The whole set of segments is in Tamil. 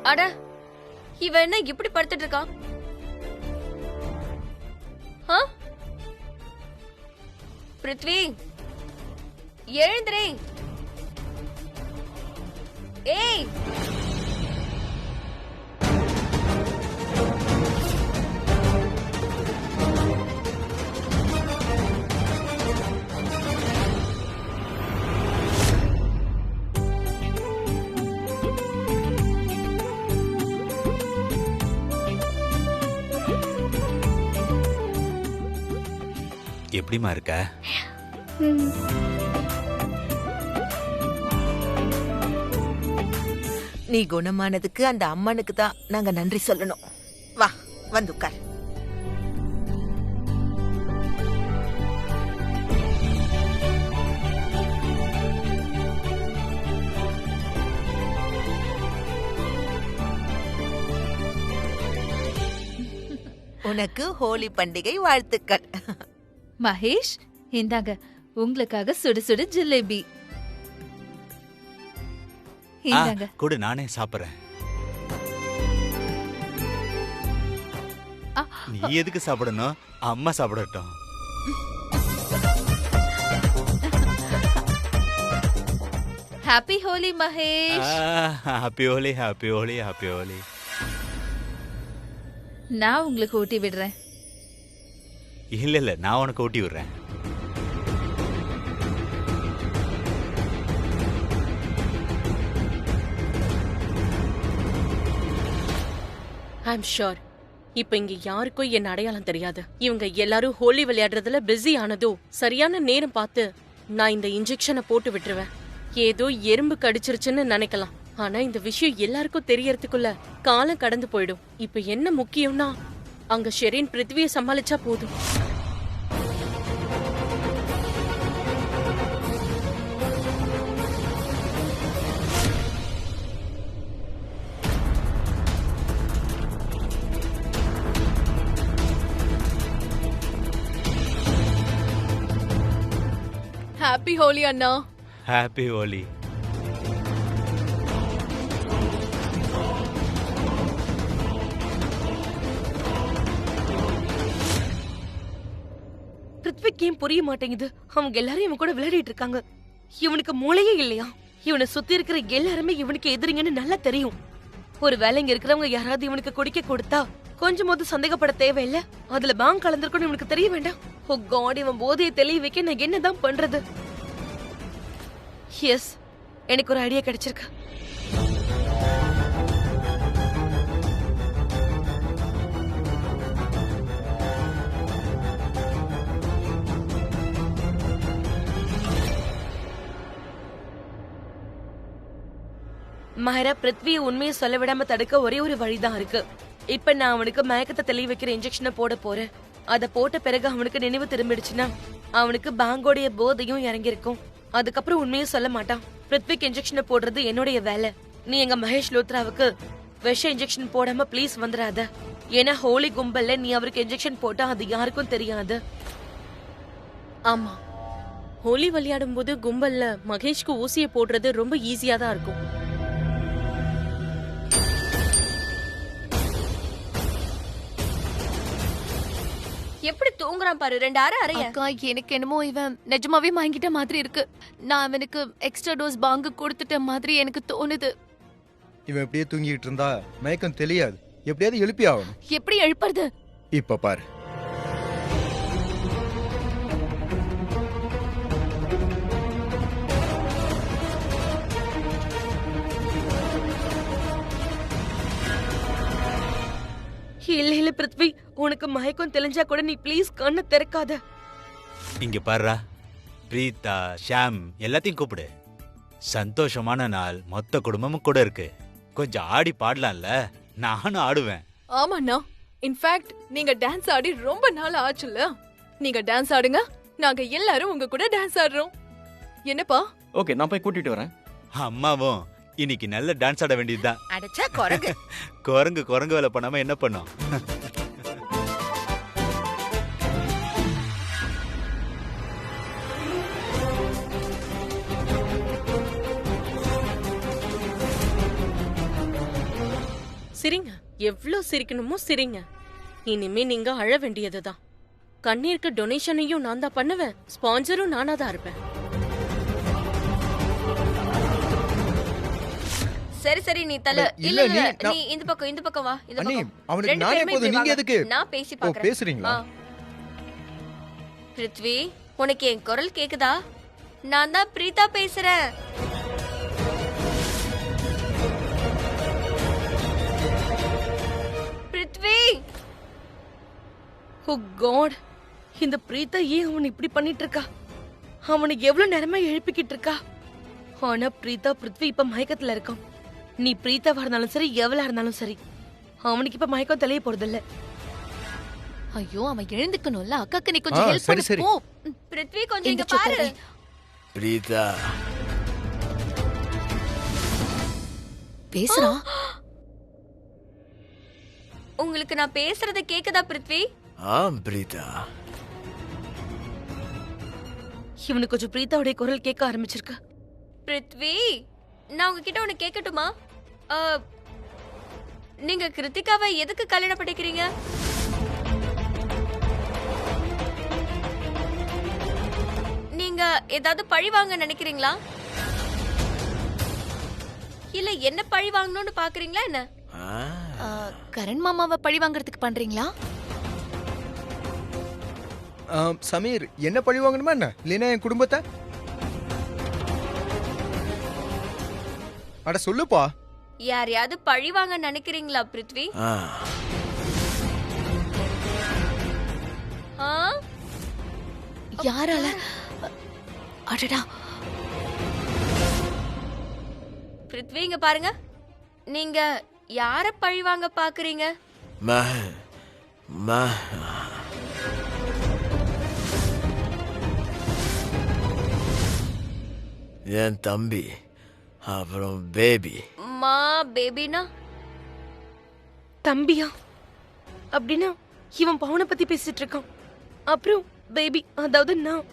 அட, இவ என்ன இப்படி படுத்துட்டு இருக்கா? பிருத்வி, எழுந்திரே. ஏய், எப்படிமா இருக்க? நீ குணமானதுக்கு அந்த அம்மனுக்கு தான் நாங்க நன்றி சொல்லணும். வா, வந்து உட்கார். உனக்கு ஹோலி பண்டிகை வாழ்த்துக்கள். மகேஷ், இந்தாங்க உங்களுக்காக சுடு சுடு ஜிலேபி. இந்தாங்க. கூட நானே சாப்பிடுறேன். நீ எதுக்கு சாப்பிடணும்? அம்மா சாப்பிடட்டும். Happy Holi Mahesh. Happy Holi, happy Holi, happy Holi. நான் உங்களுக்கு ஊட்டி விடுறேன். இல்ல இல்ல, நான் உனக்கு ஊட்டி விடுறேன். ஐம் ஷூர் இப்ப இங்க யாருக்கும் என் அடையாளம் தெரியாது. இவங்க எல்லாரும் ஹோலி விளையாடுறதுல பிஸி ஆனதும் சரியான நேரம் பார்த்து நான் இந்த இன்ஜெக்ஷனை போட்டு விட்டுருவேன். ஏதோ எறும்பு கடிச்சிருச்சுன்னு நினைக்கலாம், ஆனா இந்த விஷயம் எல்லாருக்கும் தெரியறதுக்குள்ள காலம் கடந்து போயிடும். இப்ப என்ன முக்கியம்னா, அங்க ஷெரீன் பிருத்வியை சமாளிச்சா போதும். ஹாப்பி ஹோலி அண்ணா. ஹாப்பி ஹோலி. பிருத்விக்கு ஏன் புரிய மாட்டேங்குது? அவங்க எல்லாரும் இவன் கூட விளையாடிட்டு இருக்காங்க. இவனுக்கு மூளையே இல்லையா? இவனை சுத்தி இருக்கிற எல்லாருமே இவனுக்கு எதிரிங்கன்னு நல்லா தெரியும். ஒரு வேலை இங்க இருக்கிறவங்க யாராவது இவனுக்கு குடிக்க கொடுத்தா கொஞ்சமாவது சந்தேகப்பட தேவையில்ல. அதுல பாங் கலந்துருக்கணும் இவனுக்கு தெரிய வேண்டாம். ஓ காட், இவன் போதையை தெளிய வைக்க நான் என்னதான் பண்றது? எஸ், எனக்கு ஒரு ஐடியா கிடைச்சிருக்கு. மஹரா, பிருத்வியை உண்மையை சொல்ல விடாம தடுக்க ஒரே ஒரு வழிதான் இருக்கு. இப்ப நான் அவனுக்கு மயக்கத்தை தெளிய வைக்கிற இன்ஜெக்ஷனை போட போறேன். அத போட்ட பிறகு அவனுக்கு நினைவு திரும்பிடுச்சுன்னா அவனுக்கு பாங்கோடைய போதையும் இறங்கிருக்கும். அதுக்கப்புறம் உண்மையை சொல்ல மாட்டான். பிருத்விக்கு இன்ஜெக்ஷனை போடுறது என்னுடைய வேலை. நீ எங்க மகேஷ் லோத்ராவுக்கு விஷ இன்ஜெக்ஷன் போடாம ப்ளீஸ் வந்துடாத. ஏன்னா ஹோலி கும்பல்ல நீ அவருக்கு இன்ஜெக்ஷன் போட்டா அது யாருக்கும் தெரியாது. ஆமா, ஹோலி விளையாடும் போது கும்பல்ல மகேஷ்க்கு ஊசியை போடுறது ரொம்ப ஈஸியா தான் இருக்கும். எப்படி தூங்குறான் பாரு. 2 அரை அறைய. அக்கா, எனக்கு என்னமோ இவன் நிஜமாவே வாங்கிட்ட மாதிரி இருக்கு. நான் அவனுக்கு எக்ஸ்ட்ரா டோஸ் பாங்கு கொடுத்துட்ட மாதிரி எனக்கு தோணுது. இவன் எப்படியே தூங்கிட்டு இருந்தா மயக்கம் தெரியாது. எப்படியாவது எழுப்பி ஆகணும். எப்படி எழுப்புறது? இப்ப பாரு. இல்ல இல்ல பிருத்வி, உனக்கு மயக்கம் தெளிஞ்சா கூட நீ ப்ளீஸ் கண்ணை திறக்காத. இங்க பாருடா, பிரீதா, ஷாம் எல்லாத்தையும் கூப்பிடு. சந்தோஷமான நாள், மொத்த குடும்பமும் கூட இருக்கு. கொஞ்சம் ஆடி பாடலாம்ல? நானும் ஆடுவேன். ஆமாண்ணா, இன்ஃபேக்ட் நீங்க டான்ஸ் ஆடி ரொம்ப நாள் ஆச்சுல்ல. நீங்க டான்ஸ் ஆடுங்க, நாங்க எல்லாரும் உங்க கூட டான்ஸ் ஆடுறோம். என்னப்பா? ஓகே, நான் போய் கூட்டிட்டு வரேன். அம்மாவும் இன்னைக்கு நல்ல டான்ஸ் ஆட வேண்டியதுதான். அடச்சா குரங்கு. குரங்கு வேலை பண்ணாம என்ன பண்ணும்? சிரிங்க, எவ்ளோ சிரிக்கணுமோ சிரிங்க. இனிமே நீங்க அழ வேண்டியதுதான். கண்ணீருக்கு டொனேஷனையும் நான் தான் பண்ணுவேன், ஸ்பான்சரும் நானா தான் இருப்பேன். சரி சரி நீ தல இல்ல, இல்ல இல்ல நீ- நீ இந்த பக்கம் வா இந்த அண்ணி, பக்கம் அவனுக்கு ரெண்டு நானே பேருமே போதும், இப்படி நீங்க வாங்க. எதுக்கு? நான் பேசி ஓ, பார்க்கறேன். பேசுறீங்களா? பிருத்வி, உனக்கு என் குரல் கேக்குதா? நான் தான் பிரீதா பேசுறேன். பிருத்வி, ஓ காட், இந்த பிரீதா ஏன் அவன் இப்படி பண்ணிட்டு இருக்கா? அவனுக்கு எவ்வளவு நேரமா எழுப்பிக்கிட்டு இருக்கா? ஆனா பிரீதா பிருத்வி இப்ப மயக்கத்துல இருக்கான். நீ பிரீதாவா இருந்தாலும் சரி, எவ்வளா இருந்தாலும் சரி, அவனுக்கு இப்ப மயக்கம் தெளிய போறது இல்ல. ஐயோ அவன் எழுந்துக்கணும்ல. அக்காக்கு நீ கொஞ்சம் ஆ, ஹெல்ப் சரி, பண்ணு சரி. போ. பிருத்வி கொஞ்சம் இங்க எந்திரிச்சு பாரு. உட்காரு. பிரீதா, பேசுறான். உங்களுக்கு நான் பேசுறது கேக்குதா பிருத்வி? ஆம் பிரீதா. இவனுக்கு கொஞ்சம் பிரீதாவுடைய குரல் கேட்க ஆரம்பிச்சிருக்கு. பிருத்வி, நான் உங்ககிட்ட ஒண்ணு கேட்கட்டுமா? ஆ, நீங்க கிருத்திகாவை எதுக்கு கல்யாணம் பண்ணிக்கிறீங்க? நீங்க ஏதாவது பழி வாங்க நினைக்கிறீங்களா? இல்ல என்ன பழி வாங்கணும்னு பாக்குறீங்களா என்ன? ஆ, கரண் மாமாவை பழி வாங்குறதுக்கு பண்றீங்களா? சமீர், என்ன பழி வாங்கணுமா என்ன? இல்லைன்னா என் குடும்பத்தை? அட சொல்லுப்பா. யாரையாவது பழி வாங்க நினைக்கிறீங்களா பிருத்வி? ஆ, ஆ? யாரால? அடடா, பிருத்வி இங்க பாருங்க. நீங்க யார பழி வாங்க பாக்குறீங்க? மஹ மஹ என் தம்பி, அப்புறம் பேபி. மா பேபினா? தம்பியா? அப்படின்னா இவன் பவுனை பத்தி பேசிட்டு இருக்கான். அப்புறம் பேபி, அதாவது நான்.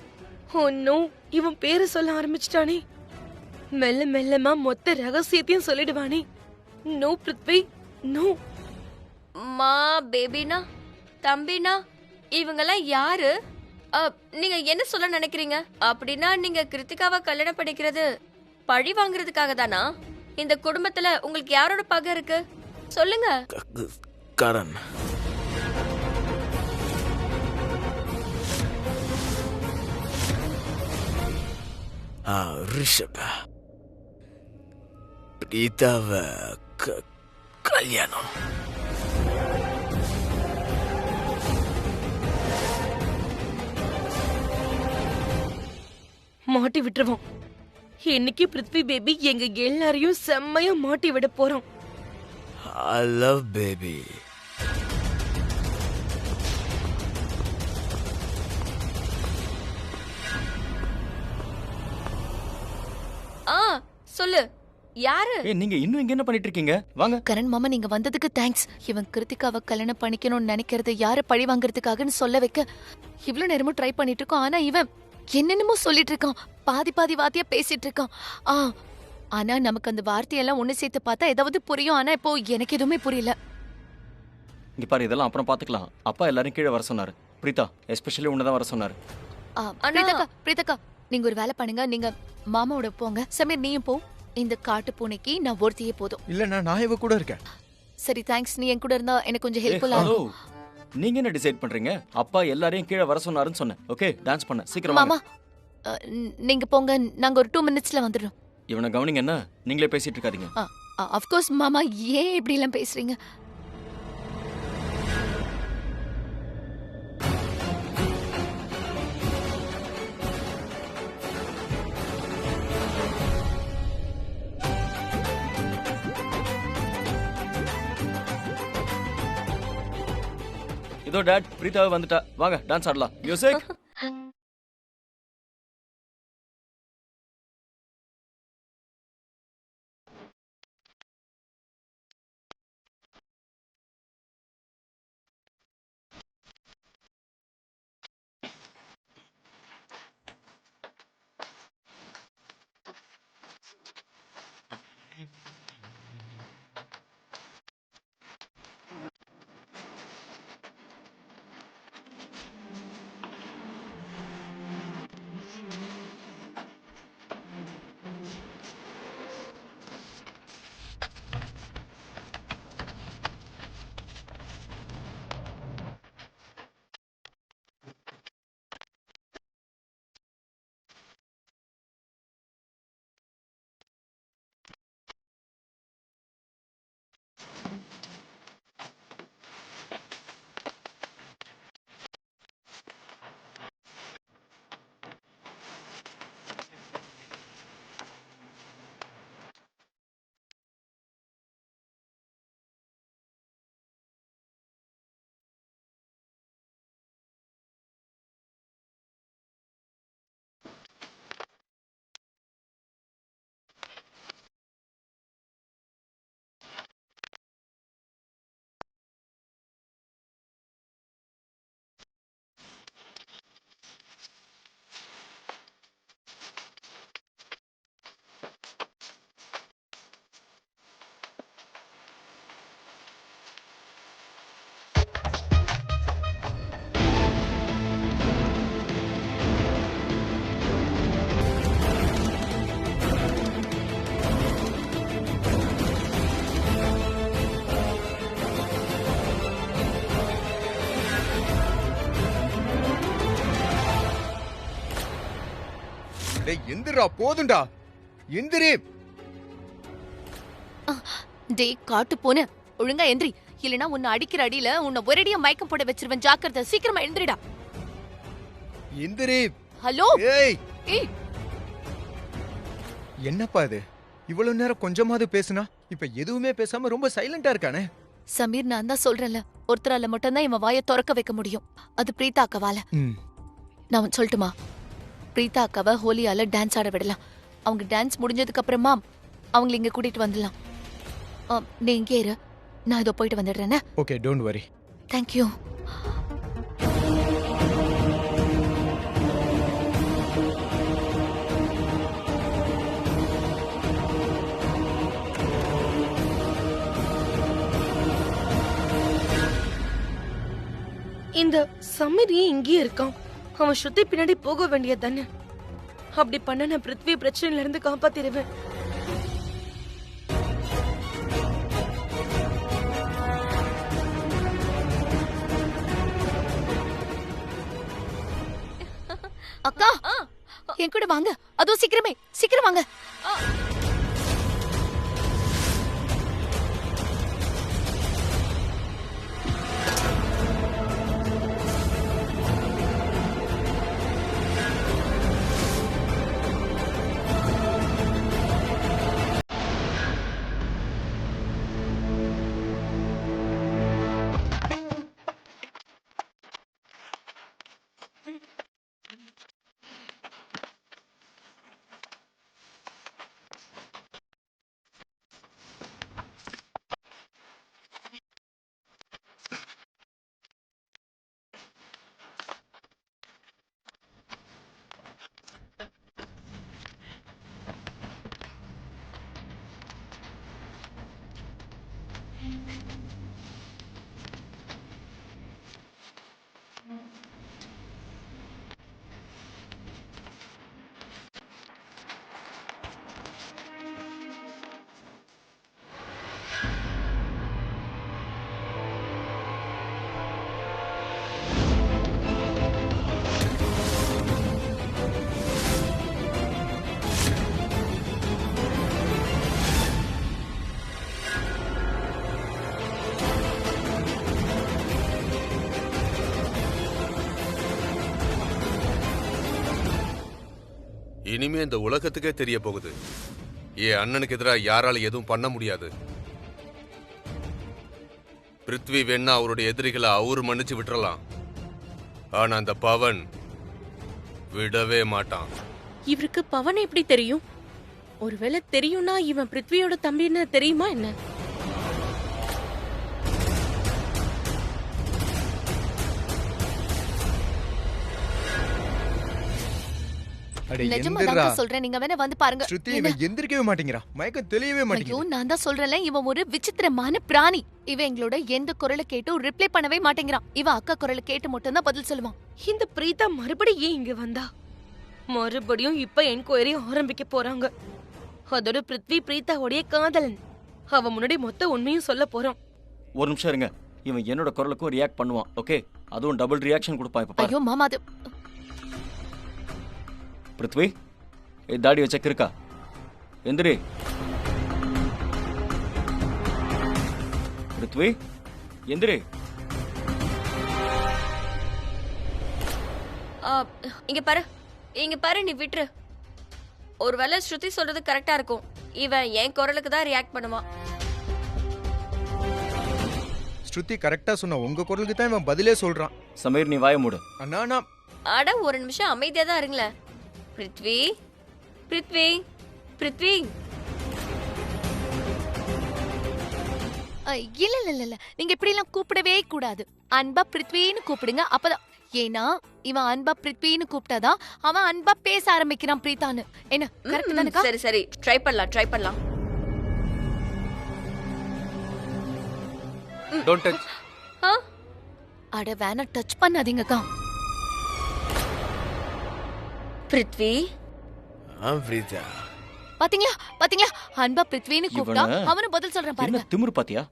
ஓ நோ, இவன் பேரை சொல்ல ஆரம்பிச்சிட்டானே. மெல்ல மெல்லமா மொத்த ரகசியத்தையும் சொல்லிடுவானே. No Prithvi, no. மா பேபினா? தம்பினா? இவங்கெல்லாம் யாரு? நீங்க என்ன சொல்ல நினைக்கிறீங்க? அப்படின்னா நீங்க கிருத்திகாவை கல்யாணம் பண்ணிக்கிறது பழி வாங்குறதுக்காக தானா? இந்த குடும்பத்துல உங்களுக்கு யாரோட பகை இருக்கு? சொல்லுங்க. கரண். ரிஷப் பிரீதாவை கல்யாணம். மாட்டி விட்டுருவோம். இன்னைக்கு பிருத்வி பேபி எங்க எல்லாரையும் செம்மையா மாட்டி விட போறோம். I love baby. ஆ சொல்லு, யாரு? ஏய், நீங்க இன்னும் இங்க என்ன பண்ணிட்டு இருக்கீங்க? வாங்க. கரண் மாமா நீங்க வந்ததுக்கு தேங்க்ஸ். இவன் கிருத்திகாவை கல்யாணம் பண்ணிக்கணும்னு நினைக்கிறது யார பழி வாங்குறதுக்காகன்னு சொல்ல வைக்க இவ்வளவு நேரமும் ட்ரை பண்ணிட்டு இருக்கோம். ஆனா இவன் என்னென்னமோ சொல்லிட்டு இருக்கான். பாதி பாதி வார்த்தையா பேசிட்டு இருக்கான். ஆனா நமக்கு அந்த வார்த்தையெல்லாம் ஒண்ணு சேர்த்து பார்த்தா ஏதாவது புரியும். ஆனா இப்போ எனக்கு எதுவுமே புரியல. இங்க பாரு, இதெல்லாம் அப்புறம் பாத்துக்கலாம். அப்பா எல்லாரும் கீழே வர சொன்னாரு. பிரீதா எஸ்பெஷலி உன்னதான் வர சொன்னாரு. பிரீதக்கா நீங்க ஒரு வேலை பண்ணுங்க. நீங்க மாமாவோட போங்க. சமீர் நீயும் போ. இந்த காட்டு பூனைக்கு நான் ஒருத்தியே போதும். இல்ல, நான் இவ கூட இருக்கேன். சரி தேங்க்ஸ். நீ என் கூட இருந்தா எனக்கு கொஞ்சம் ஏய், ஹெல்ப்ஃபுல்லா ஹலோ. இருக்கும். நீங்க என்ன டிசைட் பண்றீங்க? அப்பா எல்லாரையும் கீழே வர சொன்னாருன்னு சொன்னேன். ஓகே, டான்ஸ் பண்ண சீக்கிரம் மாமா வாங்க. நீங்க போங்க. நாங்க ஒரு 2 மினிட்ஸ்ல வந்துடுறோம். இவனை கவனிங்க, என்ன நீங்களே பேசிட்டு இருக்காதீங்க. அஃப்கோர்ஸ் மாமா, ஏன் இப்படி எல்லாம் பேசுறீங்க? இதோ டாட், பிரீதாவே வந்துட்டா. வாங்க டான்ஸ் ஆடலாம். மியூசிக். டேய் எந்திரா, போதும்டா, எந்திரி. டேய் காட்டு போன ஒழுங்கா எந்திரி, இல்லனா உன்னை அடிக்கிற அடியில உன்னை ஒரேடியா மயக்கம் போட வச்சிருவேன். ஜாக்கிரதை, சீக்கிரமா எந்திரிடா. எந்திரி. ஹலோ ஏய், ஏய், என்னப்பா இது? இவ்வளவு நேரம் கொஞ்சமாவது பேசுனா, இப்ப எதுவுமே பேசாம ரொம்ப சைலண்டா இருக்கானே. சமீர், நான் தான் சொல்றேன்ல, ஒருத்தரால மட்டும்தான் இவன் வாயை திறக்க வைக்க முடியும். அது பிரீதா அக்காவால. நான் சொல்லட்டுமா? பிரீதா அக்காவை ஹோலியால டான்ஸ் ஆட விடலாம். அவங்க டான்ஸ் முடிஞ்சதுக்கு அப்புறமா அவங்களை இங்க கூட்டிட்டு வந்துடலாம். நீ இங்கே இரு, நான் இதோ போயிட்டு வந்துடுறேன்னு. Okay, don't worry. தேங்க்யூ. இந்த சமீர் ஏன் இங்கேயே இருக்கான்? அவன் ஸ்ருதி பின்னாடி போக வேண்டியது தானே. அப்படி பண்ண நான் பிருத்வி பிரச்சனையில இருந்து காப்பாத்திடுவேன். அக்கா, என் கூட வாங்க. அதோ சீக்கிரமே, சீக்கிரம் வாங்க. இனிமே இந்த உலகத்துக்கே தெரிய போகுது, என் அண்ணனுக்கு எதிராக யாரால எதுவும் பண்ண முடியாது. பிருத்வி வேணா அவருடைய எதிரிகளை அவரு மன்னிச்சு விட்டுறலாம், ஆனா அந்த பவன் விடவே மாட்டான். இவருக்கு பவன் எப்படி தெரியும்? ஒருவேளை தெரியும்னா இவன் பிருத்வியோட தம்பின்னு தெரியுமா என்ன? அட நிஜமா எந்திரா. தான் சொல்றேன், நீங்க வேணா வந்து பாருங்க. ஸ்ருதி, இவன் எந்திரிக்கவே மாட்டேங்கிறா, மயக்கம் தெளியவே ஐயோ, மாட்டேங்குது. நான் தான் சொல்றேன்ல, இவன் ஒரு விசித்திரமான பிராணி. இவன் எங்களோட எந்த குரலை கேட்டு ரிப்ளை பண்ணவே மாட்டேங்கிறான். இவன் அக்கா குரலை கேட்டு மட்டும் தான் பதில் சொல்லுவான். இந்த பிரீதா மறுபடியும் ஏன் இங்க வந்தா? மறுபடியும் இப்ப என்கொயரி ஆரம்பிக்க போறாங்க. அதோட பிருத்வி பிரீதாவுடைய காதலன். அவ முன்னாடி மொத்த உண்மையும் சொல்ல போறான். ஒரு நிமிஷம் இருங்க, இவன் என்னோட குரலுக்கும் ரியாக்ட் பண்ணுவான். ஓகே, அதுவும் டபுள் ரியாக்ஷன் கொடுப்பான். இப்ப பாரு. ஐயோ மாமா, அது பிருத்வி, தாடி வச்ச கிறுக்கா, எந்திரி. பிருத்வி, எந்திரி. இங்க பாரு, இங்க பாரு, நீ விட்டுரு. ஒருவேளை ஸ்ருதி சொல்றது கரெக்டா இருக்கும். இவன் என் குரலுக்கு தான் ரியாக்ட் பண்ணுவான். ஸ்ருதி கரெக்டா சொன்ன, உங்க குரலுக்கு தான் இவன் பதிலே சொல்றான். சமீர், நீ வாய மூடு. அண்ணா, நான் அட ஒரு நிமிஷம் அமைதியா தான் இருங்களேன். பிருத்வி, பிருத்வி, பிருத்வி. இல்ல இல்ல இல்ல, நீங்க இப்படி எல்லாம் கூப்பிடவே கூடாது. அன்பா பிருத்வின்னு கூப்பிடுங்க, அப்பதான். ஏன்னா இவன் அன்பா பிருத்வின்னு கூப்பிட்டாதான் அவன் அன்பா பேச ஆரம்பிக்கிறான் பிரீதான்னு. என்ன கரெக்ட் தானக்கா? சரி சரி, ட்ரை பண்ணலாம், ட்ரை பண்ணலாம். Don't touch. அட வேணா, டச் பண்ணாதீங்கக்கா. பிருத்வி, பிரீதா, பாத்தீங்களா பாத்தீங்களா, அன்பா பிருத்வின்னு கூப்பிட்டா இவனை- அவனும் பதில் சொல்றான் பாருங்க. என்ன திமிரு பாத்தியா?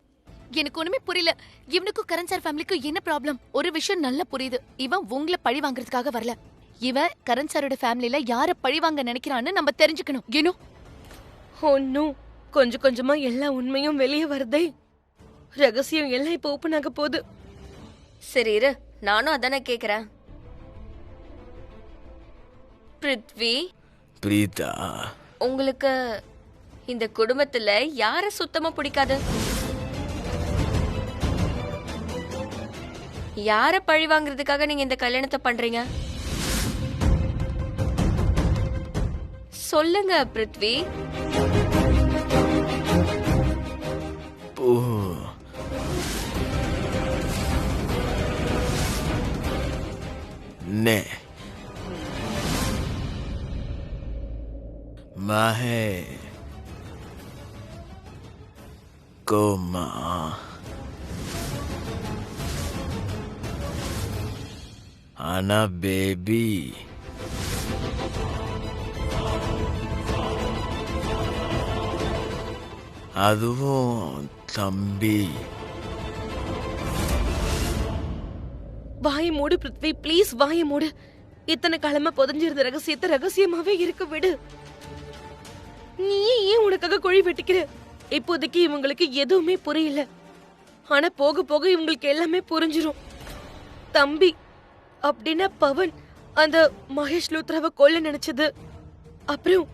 எனக்கு ஒண்ணுமே புரியல. இவனுக்கும் கரண் சார் ஃபேமிலிக்கும் என்ன ப்ராப்ளம்? ஒரு விஷயம் நல்லா புரியுது, இவன் உங்களை பழி வாங்குறதுக்காக வரல. இவன் கரண் சாரோட ஃபேமிலில யார பழிவாங்க நினைக்கிறான்னு நம்ம தெரிஞ்சுக்கணும். யூனோ ஒன்னும் கொஞ்சம் கொஞ்சமா எல்லா உண்மையும் வெளியே வருதே. ரகசியம் எல்லாம் இப்ப ஓப்பன் ஆக போகுது. சரி இரு, நானும் அதானே கேக்குறேன். பிருத்வி, பிரீதா, உங்களுக்கு இந்த குடும்பத்துல யார சுத்தமா பிடிக்காது? யார பழி வாங்குறதுக்காக நீங்க இந்த கல்யாணத்தை பண்றீங்க? சொல்லுங்க பிருத்வி. ஓ நே மஹே கோமா ஆனா பேபி அதுவும் தம்பி. வாயை மூடு பிருத்வி, ப்ளீஸ் வாயை மூடு. இத்தனை காலமா புதஞ்சிருந்த ரகசியத்தை ரகசியமாவே இருக்க விடு. நீயே ஏன் உனக்காக குழி வெட்டிக்கிற? இப்போதைக்கு இவங்களுக்கு எதுவுமே புரியல. ஆனா போக போக இவங்களுக்கு எல்லாமே புரிஞ்சிரும். தம்பி அப்படின்னா பவன் அந்த மகேஷ் லூத்ராவை கொல்ல நினைச்சது, அப்புறம்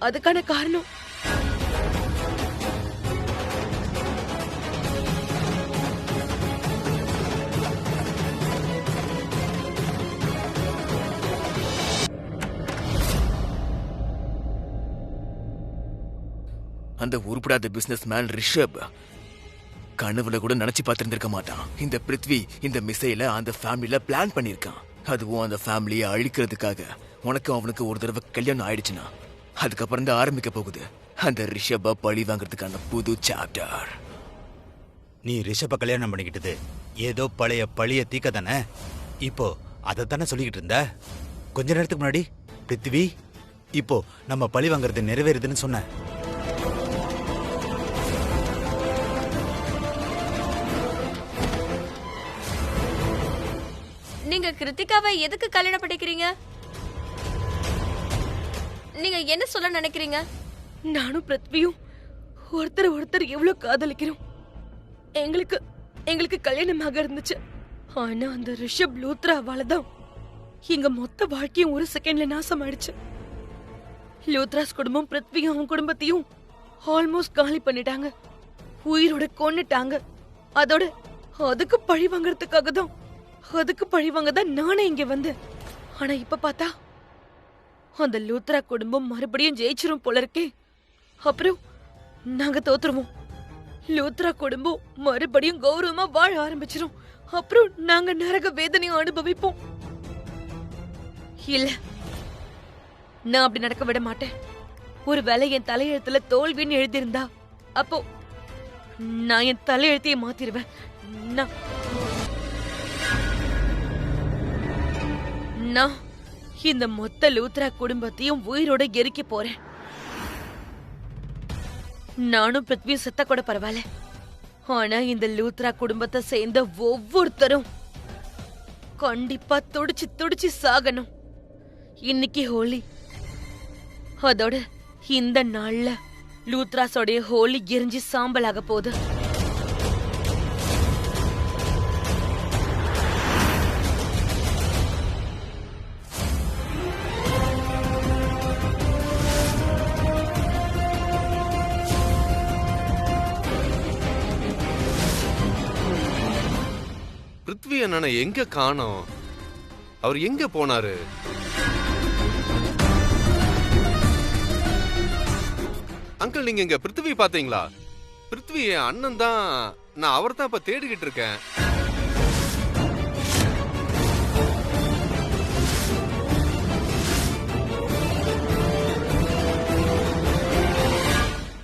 அதுக்கான காரணம் அந்த உருப்படாத பிசினஸ் மேன் ரிஷப் கனவுல கூட நினைச்சு பார்த்திருந்திருக்க மாட்டான். இந்த பிருத்வி இந்த மிசைல அந்த ஃபேமிலில பிளான் பண்ணிருக்கான். அதுவும் அந்த ஃபேமிலியை அழிக்கிறதுக்காக. உனக்கு அவனுக்கு ஒரு தடவை கல்யாணம் ஆயிடுச்சுன்னா அதுக்கப்புறம் தான் ஆரம்பிக்க போகுது அந்த ரிஷப பழி வாங்குறதுக்கான புது சாப்டர். நீ ரிஷப கல்யாணம் பண்ணிக்கிட்டது ஏதோ பழைய பழிய தீக்க தானே? இப்போ அதைத்தானே சொல்லிக்கிட்டு இருந்த கொஞ்ச நேரத்துக்கு முன்னாடி. பிருத்வி, இப்போ நம்ம பழி வாங்குறது நிறைவேறுதுன்னு சொன்ன. நீங்க கிருத்திகாவை எதுக்கு கல்யாணம் பண்ணிக்கிறீங்க? நீங்க என்ன சொல்ல நினைக்கிறீங்க? நானும் பிருத்வியும் ஒருத்தர் எவ்வளவு காதலிக்கிறோம். எங்களுக்கு கல்யாணமாக இருந்துச்சு. ஆனா அந்த ரிஷப் லூத்ராவாலதான் எங்க மொத்த வாழ்க்கையும் ஒரு செகண்ட்ல நாசம் ஆயிடுச்சு. லூத்ராஸ் குடும்பம் பிருத்வியும் அவன் குடும்பத்தையும் ஆல்மோஸ்ட் காலி பண்ணிட்டாங்க, உயிரோட கொன்னுட்டாங்க. அதோட அதுக்கு பழி வாங்க தான் நானே இங்க வந்தேன். ஆனா இப்ப பார்த்தா அந்த லூத்ரா குடும்பம் மறுபடியும் ஜெயிச்சிரும் போல இருக்கே. அப்புறம் நாங்க தோத்துருவோம். லூத்ரா குடும்பம் மறுபடியும் கௌரவமா வாழ ஆரம்பிச்சிரும். அப்புறம் நாங்க நரக வேதனையும் அனுபவிப்போம். இல்ல, நான் அப்படி நடக்க விட மாட்டேன். ஒருவேளை என் தலையெழுத்துல தோல்வின்னு எழுதியிருந்தா அப்போ நான் என் தலையெழுத்தையே மாத்திருவேன். நான் இந்த மொத்த லூத்ரா குடும்பத்தையும் உயிரோட எரிக்க போறேன். நானும் பிருத்வியும் செத்த கூட பரவாயில்ல. ஆனா இந்த லூத்ரா குடும்பத்தை சேர்ந்த ஒவ்வொருத்தரும் கண்டிப்பா துடிச்சு சாகணும். இன்னைக்கு ஹோலி. அதோட இந்த நாள்ல லூத்ராஸோடைய ஹோலி எரிஞ்சு சாம்பலாக போகுது. பிருத்வி அண்ணனை எங்க காணோம்? அவர் எங்க போனாரு? அங்கிள், நீங்க இங்க பிருத்வி பாத்தீங்களா? பிருத்வி என் அண்ணன் தான். நான் அவர் தான் இப்ப தேடிக்கிட்டு இருக்கேன்.